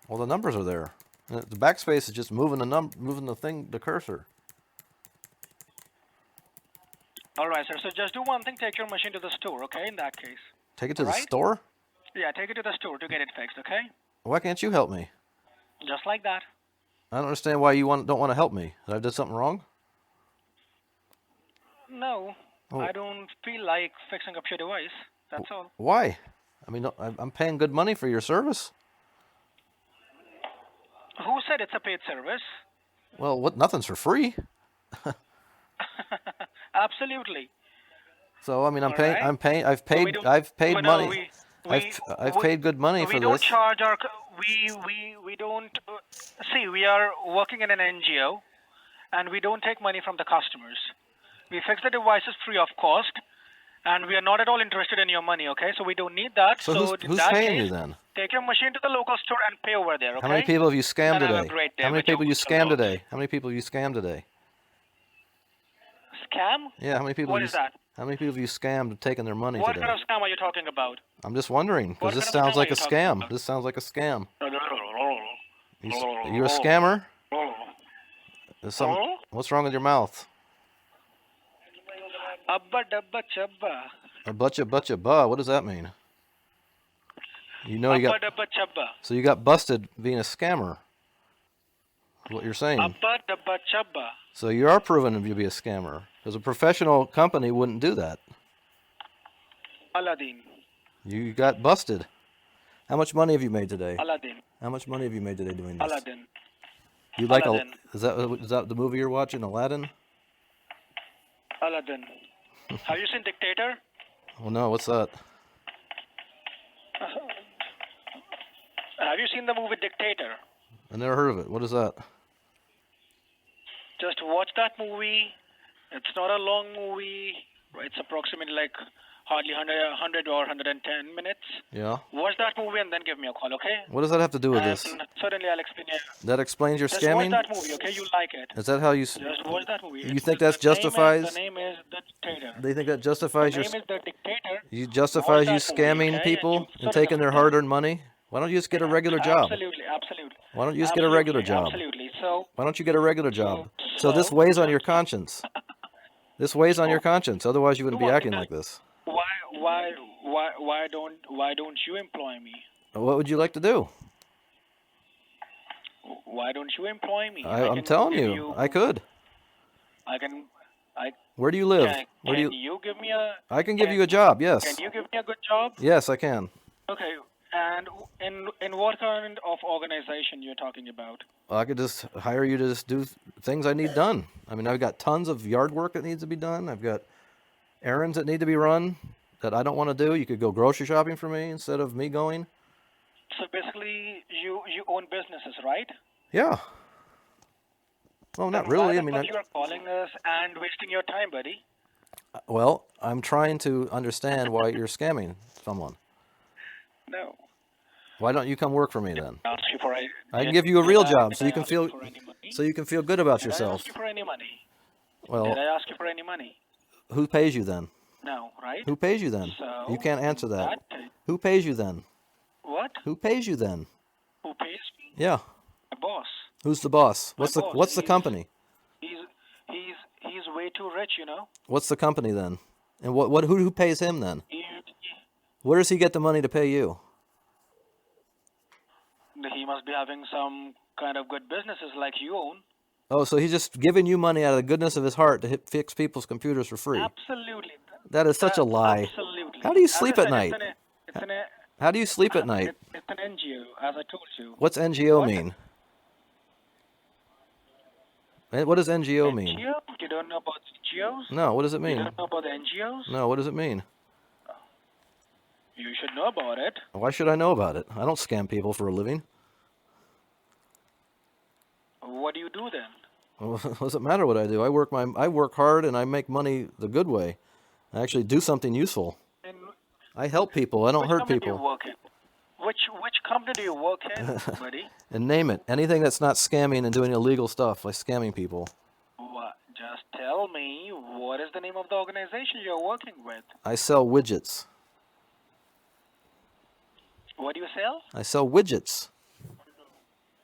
Well, the numbers are there. The backspace is just moving the cursor. All right, sir. So just do one thing. Take your machine to the store, okay? In that case. Take it to the store? Yeah, take it to the store to get it fixed, okay? Why can't you help me? Just like that. I don't understand why you don't want to help me. Did I do something wrong? No, I don't feel like fixing up your device. That's all. Why? I mean, I'm paying good money for your service. Who said it's a paid service? Well, nothing's for free. Absolutely. So I mean, I've paid money. I've paid good money for this. We don't charge our. We don't. See, we are working in an NGO, and we don't take money from the customers. We fix the devices free of cost, and we are not at all interested in your money. Okay, so we don't need that. So who's paying you then? Take your machine to the local store and pay over there. Okay. How many people have you scammed today? Have a great day. How many people you scammed today? How many people you scammed today? Scam? Yeah, how many people? What is that? How many people have you scammed and taken their money What today? kind of scam are you talking about? I'm just wondering, because this sounds like a scam. This sounds like a scam. You're a scammer? What's wrong with your mouth? Abba dabba chabba. A butcha ba. What does that mean? You know you got. Abba dabba chabba. So you got busted being a scammer. Is what you're saying. Abba dabba chabba. So you are proven to be a scammer, because a professional company wouldn't do that. Aladdin. You got busted. How much money have you made today? Aladdin. How much money have you made today doing this? Aladdin. You like Aladdin. Is that the movie you're watching, Aladdin? Aladdin. Have you seen Dictator? Oh no, what's that? Have you seen the movie Dictator? I never heard of it. What is that? Just watch that movie. It's not a long movie. It's approximately like hardly 100 or 110 minutes. Yeah. Watch that movie and then give me a call, okay? What does that have to do with this? Certainly, I'll explain it. That explains your Just scamming? watch that movie, okay? You'll like it. Is that how you... Just watch that movie. You think that justifies... The name is The Dictator. They think that justifies The name is The Dictator. You justifies you scamming people and taking their hard-earned money? Why don't you just get a regular job? Absolutely. Why don't you just get a regular job? Absolutely. So... Why don't you get a regular job? So this weighs on your conscience. This weighs on your conscience. Otherwise, you wouldn't be acting like this. Why don't you employ me? What would you like to do? Why don't you employ me? I'm telling you, I could. Where do you live? Can you give me a... I can give you a job, yes. Can you give me a good job? Yes, I can. Okay. And in what kind of organization you're talking about? I could just hire you to just do things I need done. I mean, I've got tons of yard work that needs to be done. I've got errands that need to be run that I don't want to do. You could go grocery shopping for me instead of me going. So basically, you own businesses, right? Yeah. Well, not really. I mean, you're calling us and wasting your time, buddy. Well, I'm trying to understand why you're scamming someone. No. Why don't you come work for me then? I can give you a real job so you can feel good about yourself. Did I ask you for any money? Well, did I ask you for any money? Who pays you then? No, right? Who pays you then? So, you can't answer that. Who pays you then? What? Who pays you then? Who pays me? Yeah. My boss. Who's the boss? What's the company? He's way too rich, you know. What's the company then? And who pays him then? Where does he get the money to pay you? He must be having some kind of good businesses like you own. Oh, so he's just giving you money out of the goodness of his heart to fix people's computers for free. Absolutely. That is such a lie. Absolutely. How do you sleep at night? How do you sleep at night? It's an NGO, as I told you. What's NGO mean? What does NGO mean? NGO? You don't know about NGOs? No, what does it mean? You don't know about the NGOs? No, what does it mean? You should know about it. Why should I know about it? I don't scam people for a living. What do you do then? Well, what does it matter what I do? I work hard and I make money the good way. I actually do something useful. I help people. I don't hurt people. Which company do you work in, buddy? And name it. Anything that's not scamming and doing illegal stuff, like scamming people. What? Just tell me, what is the name of the organization you're working with? I sell widgets. What do you sell? I sell widgets.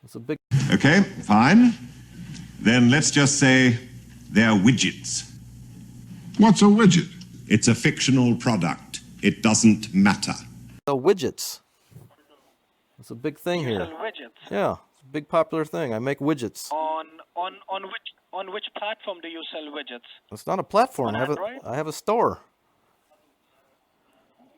It's a big. Okay, fine. Then let's just say they're widgets. What's a widget? It's a fictional product. It doesn't matter. So widgets. It's a big thing You here. sell widgets. Yeah, it's a big popular thing. I make widgets. On which platform do you sell widgets? It's not a platform. On Android? I have a store.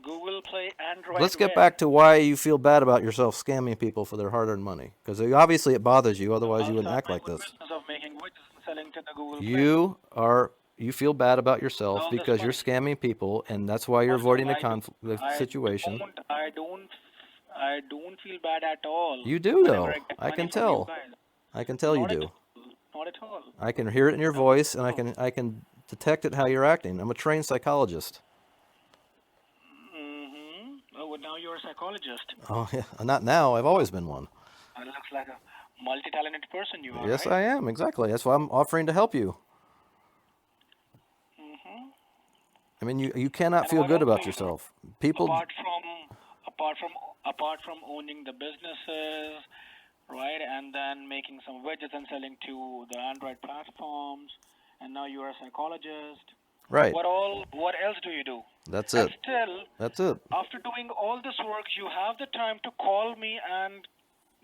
Google Play, Android. Let's get where? back to why you feel bad about yourself scamming people for their hard-earned money. Because obviously it bothers you. Otherwise, you wouldn't I'll act start like my this. business of making widgets and selling to the Google Play. You feel bad about yourself All this because you're money. scamming people, and that's why you're Also, avoiding the I situation. don't feel bad at all. You do, whenever though. I get I money can from you tell. guys. I can tell you Not at do. all. Not at all. I can hear it in your voice, and I can detect it how you're acting. I'm a trained psychologist. Oh, well, now you're a psychologist. Oh yeah, not now. I've always been one. That looks like a multi-talented person you are, Yes, right? I am. Exactly. That's why I'm offering to help you. I mean, you cannot And feel what good else about do you do? yourself. People. Apart from owning the businesses, right, and then making some widgets and selling to the Android platforms, and now you're a psychologist. Right. What else do you do? That's And it. still, That's it. after doing all this work, you have the time to call me and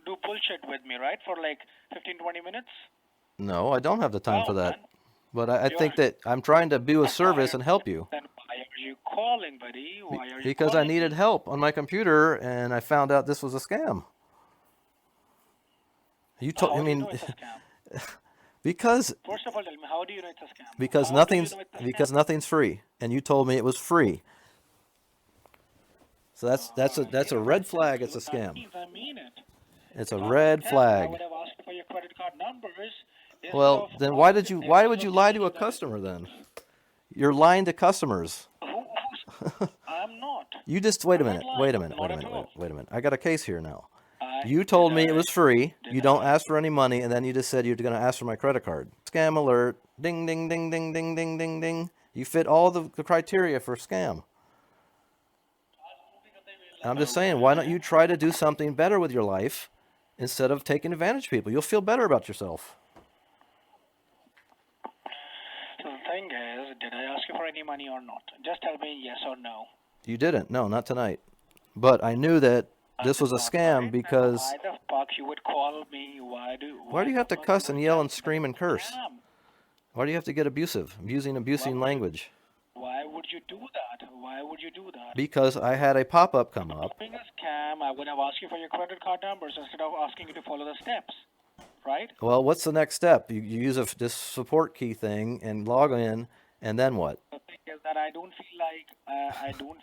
do bullshit with me, right? For like 15-20 minutes? No, I don't have the time for No, that. man. But I You're- think that I'm trying to do a service and help you. Then why are you calling, buddy? Why are you Because I calling needed me? help on my computer, and I found out this was a scam. You told. How I do you mean, know it's a scam? because First of all, tell me, how do you know it's a scam? because How do you nothing's know it's a scam? because nothing's free, and you told me it was free. So that's a red flag. It's a scam. I mean it. It's a Not red scam. I flag. would have asked for your credit card numbers. instead Well, of then why asking- would instead you of lie telling to a you that- customer then? You're lying to customers. I'm not. You just wait a I'm not minute. lying. Wait a minute. Not Wait a at minute. all. Wait a minute. I got a case here now. I- You told did me it I- was free. did You don't I- ask for any money, and then you just said you're going to ask for my credit card. Scam alert. Ding, ding, ding, ding, ding, ding, ding, ding. You fit all the criteria for scam. I'm just saying, why don't you try to do something better with your life instead of taking advantage of people? You'll feel better about yourself. So the thing is, did I ask you for any money or not? Just tell me yes or no. You didn't. No, not tonight. But I knew that this was a Not scam right? because Why the fuck you would call me? Why do you have the to fuck cuss you and would yell tell and me scream that and it's a curse? scam? why do you have to get abusive, abusing language? Why would you do that? Why would you do that? Because I had a pop-up come up. Being a scam, I would have asked you for your credit card numbers instead of asking you to follow the steps, right? Well, what's the next step? You use this support key thing and log in, and then what? The thing is that I don't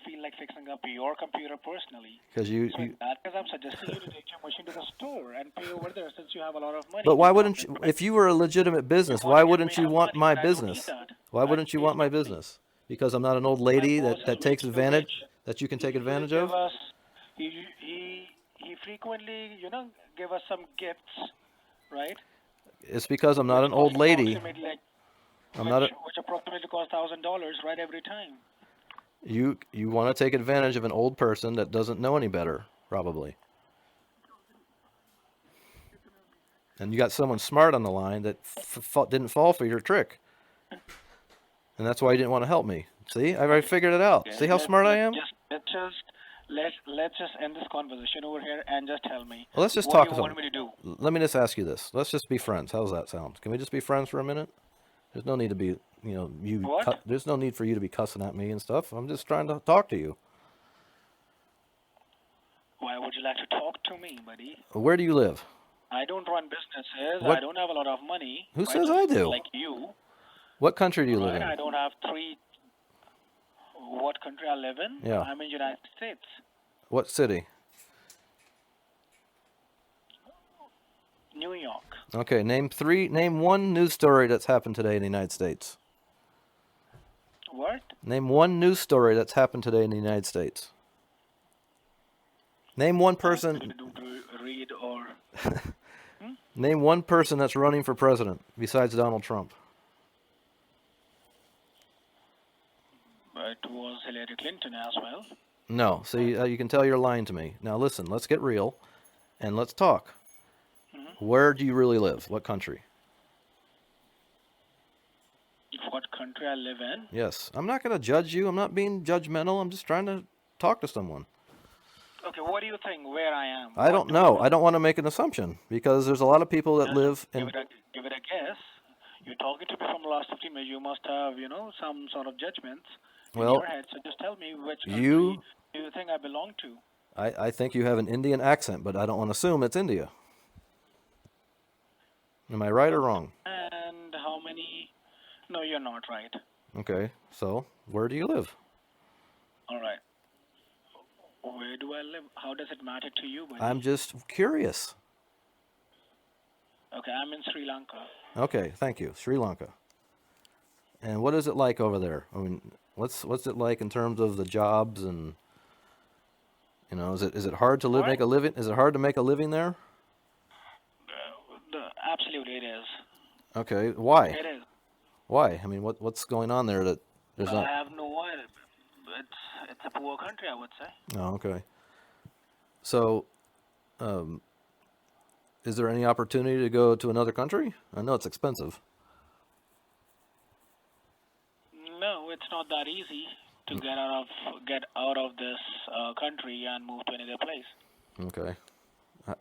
feel like fixing up your computer personally. Because you, So in that case, I'm suggesting you to take your machine to the store and pay over there since you have a lot of money. But why You wouldn't don't you, need if you were a legitimate business, You why wanna get wouldn't me you some want money, my but I don't need business? that. Why That wouldn't you want my wastes business? Because I'm not an old lady My boss that is takes rich, advantage, rich. that you can take He advantage give of? us- He frequently, give us some gifts, right? It's because I'm not an old lady. I'm not a, Which approximately costs $1,000 right every time. you want to take advantage of an old person that doesn't know any better, probably. And you got someone smart on the line that didn't fall for your trick. And that's why you didn't want to help me. See, I already figured it out. See how smart I am? Let's just end this conversation over here and just tell me. Well, let's just what talk you to want me to do. Let me just ask you this. Let's just be friends. How's that sound? Can we just be friends for a minute? There's no need to be, What? there's no need for you to be cussing at me and stuff. I'm just trying to talk to you. Why would you like to talk to me, buddy? Where do you live? I don't run businesses. What- I don't have a lot of money. Who right? says I do? Like you. What country do you live Right? in? I don't have what country I live in? Yeah. I'm in United States. What city? New York. Okay, name one news story that's happened today in the United States. What? Name one news story that's happened today in the United States. Name one person. Read or Name one person that's running for president besides Donald Trump. it was Hillary Clinton as well. No, see, you can tell you're lying to me. Now listen, let's get real, and let's talk. Where do you really live? What country? What country I live in? Yes. I'm not going to judge you. I'm not being judgmental. I'm just trying to talk to someone. Okay, what do you think where I am? I don't know. I don't want to make an assumption because there's a lot of people that Just live give in. it a guess. You're talking to me from the last 15 minutes. You must have, some sort of judgments in Well, your head. So just tell me which country you. do you think I belong to? I think you have an Indian accent, but I don't want to assume it's India. Am I right or wrong? And how many? No, you're not right. Okay. So where do you live? All right. Where do I live? How does it matter to you, buddy? I'm just curious. Okay, I'm in Sri Lanka. Okay. Thank you. Sri Lanka. And what is it like over there? I mean, what's it like in terms of the jobs and is it hard to make a living? Is it hard to make a living there? Absolutely, it is. Okay, why? It is. Why? I mean, what's going on there that there's I not? have no idea. It's a poor country, I would say. Oh, okay. So, is there any opportunity to go to another country? I know it's expensive. No, it's not that easy to get out of this country and move to another place. Okay.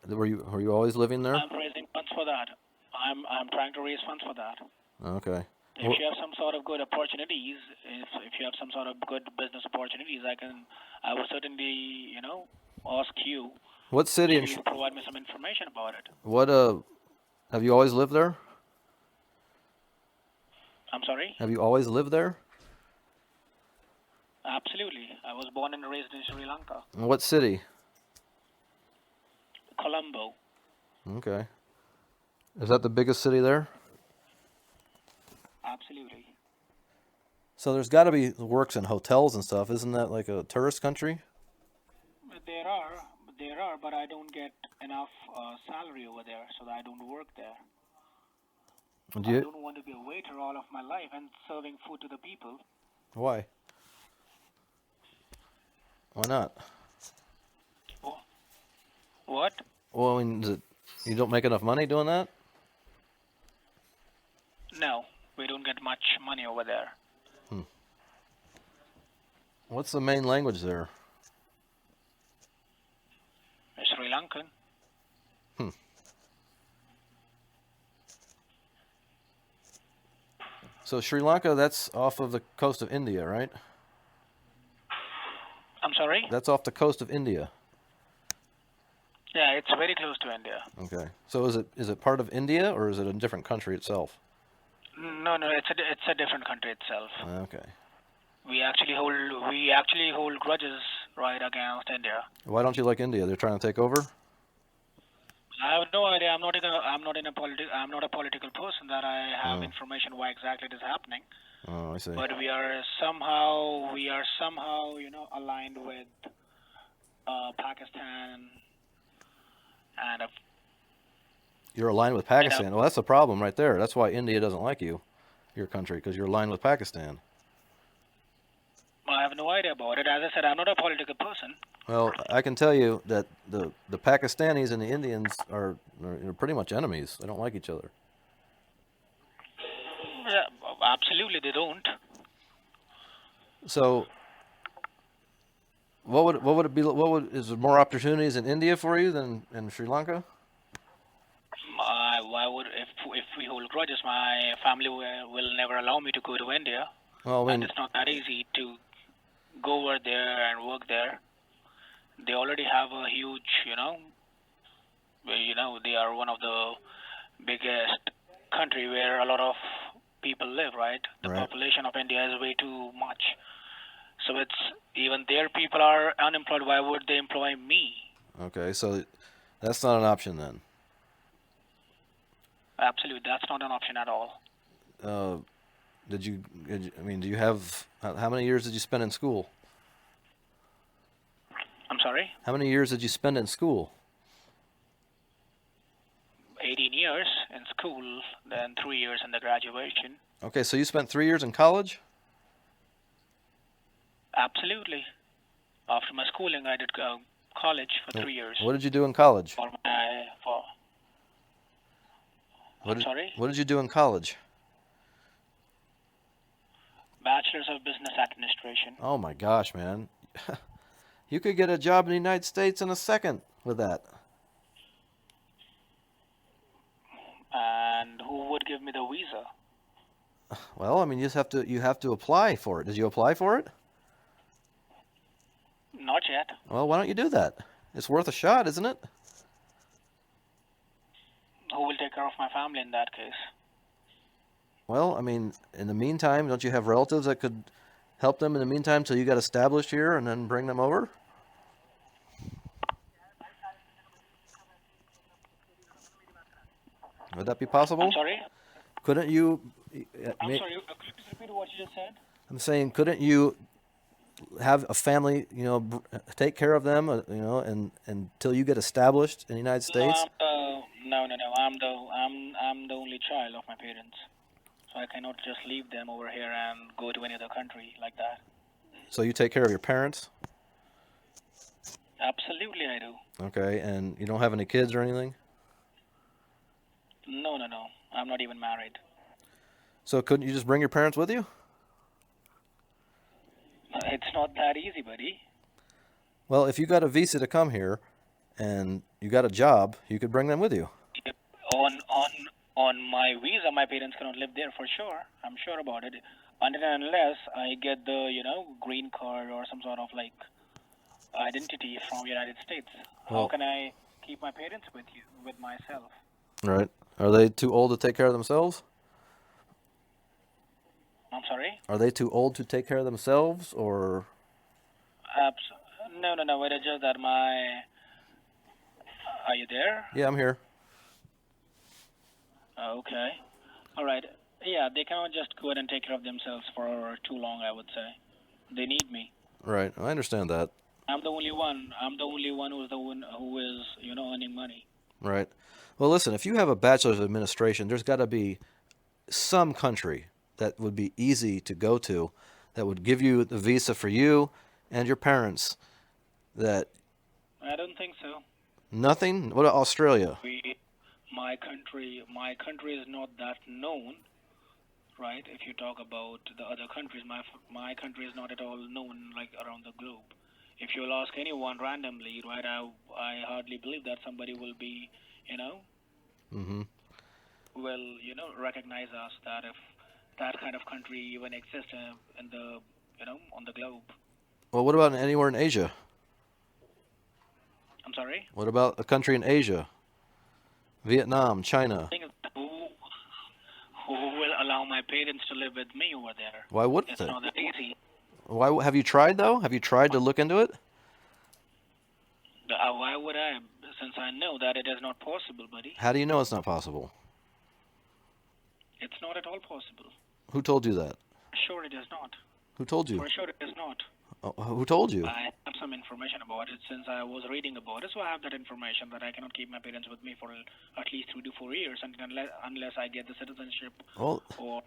Were you always living there? I'm raising funds for that. I'm trying to raise funds for that. Okay. If you have some sort of good opportunities, if you have some sort of good business opportunities, I will certainly ask you What city? to provide me some information about it. What have you always lived there? I'm sorry? Have you always lived there? Absolutely. I was born and raised in Sri Lanka. And what city? Colombo. Okay. Is that the biggest city there? Absolutely. So there's got to be works in hotels and stuff. Isn't that like a tourist country? There are, but I don't get enough salary over there, so I don't work there. I don't want to be a waiter all of my life and serving food to the people. Why? Why not? What? Well, I mean, you don't make enough money doing that? No, we don't get much money over there. What's the main language there? Sri Lankan. So Sri Lanka, that's off of the coast of India, right? I'm sorry? That's off the coast of India. Yeah, it's very close to India. Okay. So is it part of India or is it a different country itself? No, it's a different country itself. Okay. We actually hold grudges right against India. Why don't you like India? They're trying to take over? I have no idea. I'm not a political person that I have information why exactly it is happening. Oh, I see. But we are somehow aligned with Pakistan and You're aligned with Pakistan. Well, that's the problem right there. That's why India doesn't like you, your country, because you're aligned with Pakistan. I have no idea about it. As I said, I'm not a political person. Well, I can tell you that the Pakistanis and the Indians are pretty much enemies. They don't like each other. Yeah, absolutely, they don't. So, what would it be? Is there more opportunities in India for you than in Sri Lanka? Why would if we hold grudges, my family will never allow me to go to India. Well, I mean, and it's not that easy to go over there and work there. They already have a huge, they are one of the biggest country where a lot of people live, right? The population of India is way too much. So it's even their people are unemployed. Why would they employ me? Okay, so that's not an option then. Absolutely, that's not an option at all. Do you have, how many years did you spend in school? I'm sorry? How many years did you spend in school? 18 years in school, then 3 years in the graduation. Okay, so you spent 3 years in college? Absolutely. After my schooling, I did college for 3 years. What did you do in college? I'm sorry? What did you do in college? Bachelor's of Business Administration. Oh my gosh, man. You could get a job in the United States in a second with that. And who would give me the visa? Well, I mean, you have to apply for it. Did you apply for it? Not yet. Well, why don't you do that? It's worth a shot, isn't it? Who will take care of my family in that case? Well, I mean, in the meantime, don't you have relatives that could help them in the meantime till you got established here and then bring them over? Would that be possible? I'm sorry? Couldn't you? I'm sorry, could you please repeat what you just said? I'm saying, couldn't you have a family, take care of them, and until you get established in the United States? No. I'm the only child of my parents, so I cannot just leave them over here and go to any other country like that. So you take care of your parents? Absolutely, I do. Okay, and you don't have any kids or anything? No. I'm not even married. So couldn't you just bring your parents with you? It's not that easy, buddy. Well, if you got a visa to come here and you got a job, you could bring them with you. On my visa, my parents cannot live there for sure. I'm sure about it. Until and unless I get the, green card or some sort of identity from United States. How Well- can I keep my parents with myself? Right. Are they too old to take care of themselves? I'm sorry? Are they too old to take care of themselves, or? No. It is just that Are you there? Yeah, I'm here. Okay. All right. Yeah, they cannot just go ahead and take care of themselves for too long, I would say. They need me. Right. I understand that. I'm the only one. I'm the only one who is, earning money. Right. Well, listen, if you have a bachelor's of administration, there's got to be some country that would be easy to go to that would give you the visa for you and your parents. That I don't think so. nothing? What about Australia? My country is not that known, right? If you talk about the other countries, my country is not at all known around the globe. If you'll ask anyone randomly, right, I hardly believe that somebody will be, will recognize us, that if that kind of country even exists in the on the globe. Well, what about anywhere in Asia? I'm sorry? What about a country in Asia? Vietnam, China. Who will allow my parents to live with me over there? Why wouldn't It's they? not that easy. Why have you tried though? Have you tried to look into it? Why would I? Since I know that it is not possible, buddy. How do you know it's not possible? It's not at all possible. Who told you that? Sure, it is not. Who told you? For sure, it is not. Who told you? I have some information about it since I was reading about it, so I have that information that I cannot keep my parents with me for at least 3 to 4 years unless I get the citizenship Well, or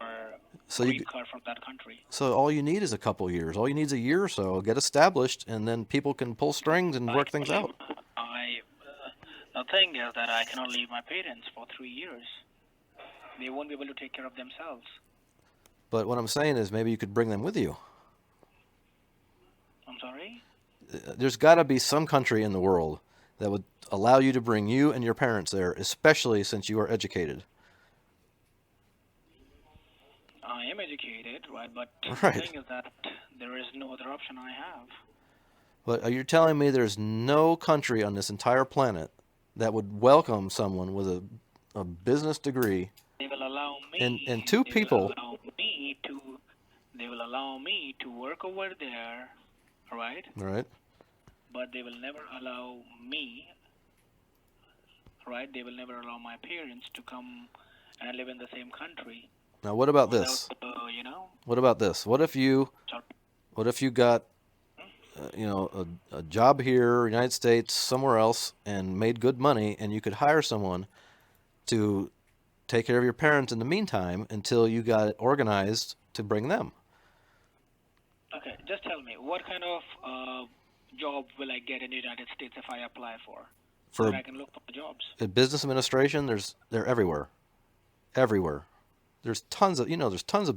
so green card from that country. So all you need is a couple years. All you need is a year or so. Get established, and then people can pull strings and work things out. The thing is that I cannot leave my parents for 3 years. They won't be able to take care of themselves. But what I'm saying is maybe you could bring them with you. I'm sorry? There's got to be some country in the world that would allow you to bring you and your parents there, especially since you are educated. I am educated, right? But Right. the thing is that there is no other option I have. But are you telling me there's no country on this entire planet that would welcome someone with a business degree? They will allow me. And two people. They will allow me to work over there, right? Right. But they will never allow me, right? They will never allow my parents to come and live in the same country. Now, what about this? What about this? What if you got, a job here, United States, somewhere else, and made good money, and you could hire someone to take care of your parents in the meantime until you got it organized to bring them? Okay, just tell me, what kind of job will I get in the United States if I apply for? So that I can look for jobs. Business administration, they're everywhere. everywhere. There's tons of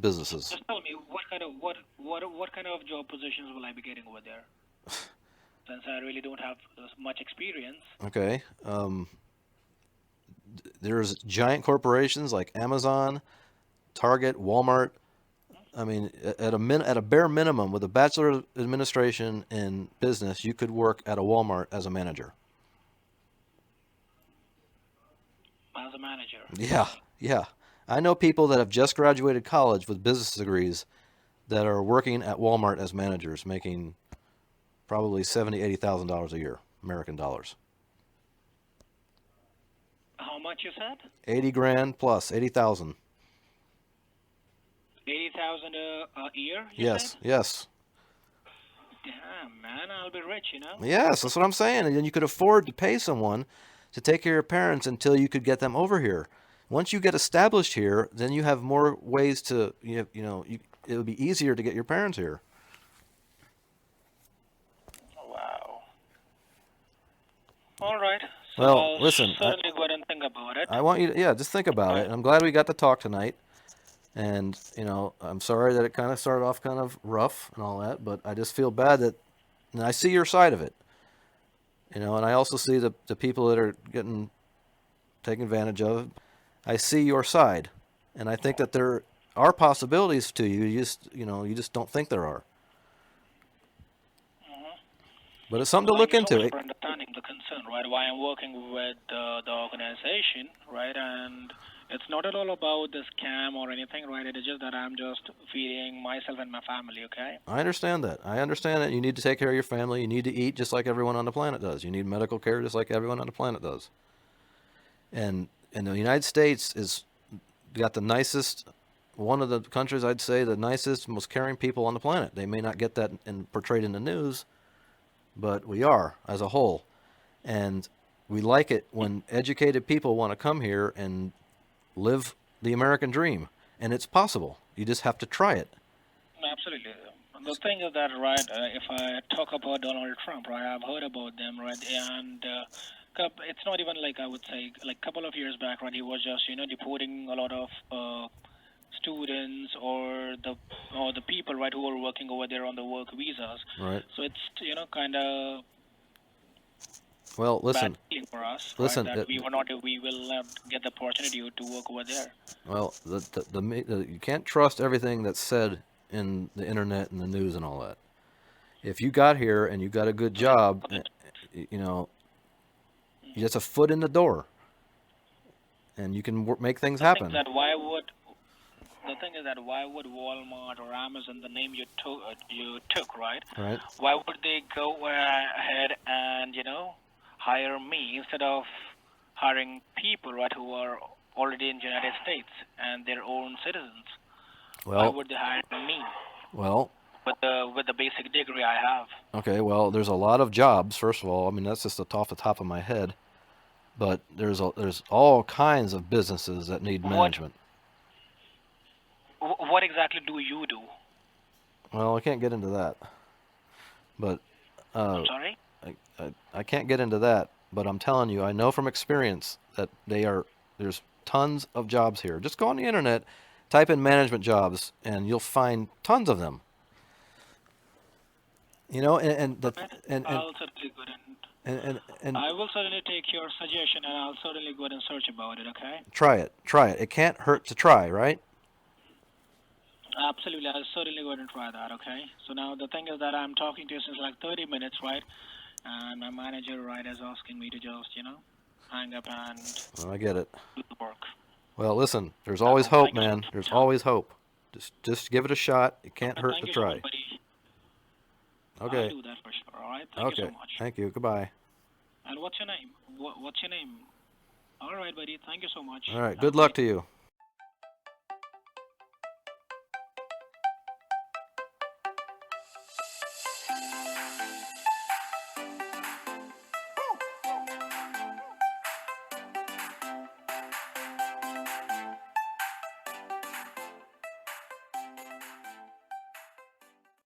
businesses. Just tell me what kind of job positions will I be getting over there? Since I really don't have much experience. Okay. There's giant corporations like Amazon, Target, Walmart. I mean, at a bare minimum, with a Bachelor of Administration in business, you could work at a Walmart as a manager. As a manager. Yeah, yeah. I know people that have just graduated college with business degrees that are working at Walmart as managers, making probably $70,000-$80,000 a year, American dollars. How much you said? 80 grand plus 80,000. 80,000 a year. You Yes, said? yes. Damn, man, I'll be rich, you know. Yes, that's what I'm saying. And then you could afford to pay someone to take care of your parents until you could get them over here. Once you get established here, then you have more ways to, it would be easier to get your parents here. Wow. All right. So Well, I'll listen, certainly go ahead and think about it. I want you to, just think about it. And I'm glad we got to talk tonight. And, I'm sorry that it kind of started off kind of rough and all that, but I just feel bad and I see your side of it. And I also see the people that are getting taken advantage of. I see your side. And I think that there are possibilities to you. You just don't think there are. But it's something to look Thank you so into. much for understanding the concern, right? Why I'm working with the organization, right? And it's not at all about the scam or anything, right? It is just that I'm just feeding myself and my family, okay? I understand that. I understand that you need to take care of your family. You need to eat just like everyone on the planet does. You need medical care just like everyone on the planet does. And the United States is got the nicest, one of the countries I'd say the nicest, most caring people on the planet. They may not get that portrayed in the news, but we are as a whole. And we like it when educated people want to come here and live the American dream. And it's possible. You just have to try it. Absolutely. The thing is that, right, if I talk about Donald Trump, right, I've heard about them, right, and it's not even like I would say, like a couple of years back, right, he was just, deporting a lot of students or the people, right, who are working over there on the work visas. Right. So it's, kind of Well, listen. bad feeling for us, Listen, right, that we will not get the opportunity to work over there. Well, you can't trust everything that's said in the internet and the news and all that. If you got here and you got a good job, that's a foot in the door, and you can make things happen. The thing is that why would Walmart or Amazon, the name you took, right? Right. Why would they go ahead and hire me instead of hiring people, right, who are already in the United States and their own citizens? Why would they hire me? Well, with the basic degree I have. Okay, well, there's a lot of jobs. First of all, I mean that's just off the top of my head, but there's all kinds of businesses that need management. What exactly do you do? Well, I can't get into that, but I'm sorry? I can't get into that. But I'm telling you, I know from experience that there's tons of jobs here. Just go on the internet, type in management jobs, and you'll find tons of them. I'll certainly go and I will certainly take your suggestion, and I'll certainly go and search about it. Okay? Try it. It can't hurt to try, right? Absolutely, I'll certainly go and try that. Okay. So now the thing is that I'm talking to you since like 30 minutes, right? And my manager, right, is asking me to just, hang up and I get it. do the work. Well, listen, there's always hope, man. There's always hope. Just give it a shot. It can't hurt to try. Okay. I'll do that for sure. All right. Thank you so much. Thank you. Goodbye. And what's your name? What's your name? All right, buddy. Thank you so much. All right. Good luck to you.